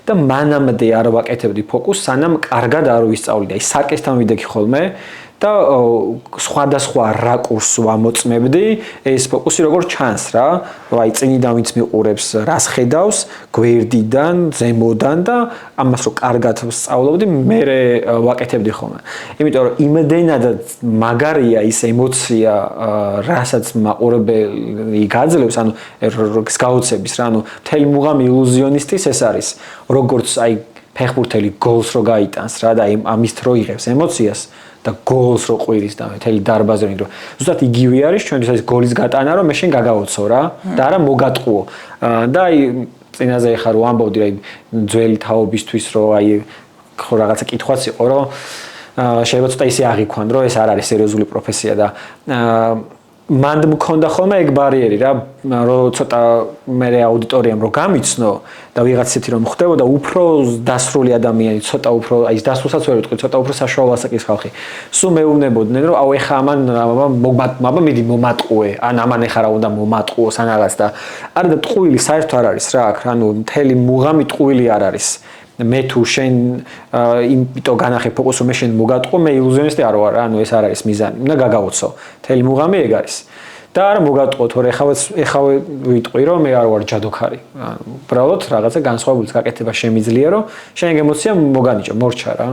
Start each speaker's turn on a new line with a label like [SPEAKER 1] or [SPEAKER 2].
[SPEAKER 1] და მანამდე არ ვაკეთებდი ფოკუსს, სანამ კარგად არ ვისწავლდი. აი სარკესთან ვიდექი ხოლმე და სხვადასხვა რაკურსს ვამოწმებდი, ეს ფოკუსი როგორ ჩანს რა, აი წინიდან ვინც მიყურებს, რას ხედავს, გვერდიდან, ზემოდან და ამას რო კარგად ვსწავლობდი, მე ვაკეთებდი ხოლმე. იმიტომ რომ იმდენადაც მაგარია ის ემოცია, რასაც მაყურებელი გაძლევს, ანუ გაოცების რა, ანუ მთელი მუღამი ილუზიონისტის ეს არის, როგორც აი ფეხბურთელი გოლს რო გაიტანს რა და ამის რო იღებს ემოციას და გოლს რო ყვირის და მთელი დარბაზი რო ზუსტად იგივე არის ჩვენთვის ეს გოლის გატანა რომ მე შენ გაგაოცო რა და არა მოგატყუო და აი წინაზე ხარ რო ამბობდი აი ძველი თაობისთვის რო აი ხო რაღაცა კითხვაც იყო რომ შეიძლება ცოტა ისე აღიქვან რომ ეს არ არის სერიოზული პროფესია და მანდ მქონდა ხოლმე ეგ ბარიერი რა რომ ცოტა მე აუდიტორიამ რო გამიცნო და ვიღაც ისეთი რომ ხდებოდა უფრო დასრული ადამიანი ცოტა უფრო აი დასრულსაც ვერ ვიტყვი ცოტა უფრო საშუალო ასაკის ხალხი სულ მეუბნებოდნენ რომ აუ ეხა ამან მიდი მომატყუე ან ამან ეხა რა უნდა მომატყუოს ან რაღაც და არა და ტყუილი საერთოდ არ არის რა აქ ანუ მთელი მუღამი ტყუილი არ არის მე თუ შენ იმიტომ განახე ფოკუსო მე შენ მოგატყო მე ილუზიონისტი არ ვარ ანუ ეს არ არის მიზანი უნდა გაგაოცო მთელი მუღამი ეგ არის და არა მოგატყო თორე ეხავე ვიტყვი რომ მე არ ვარ ჯადოქარი უბრალოდ რაღაცა განსხვავებულს გაკეთება შემიძლია რომ შენ ეგ ემოცია მოგანიჭო მორჩა რა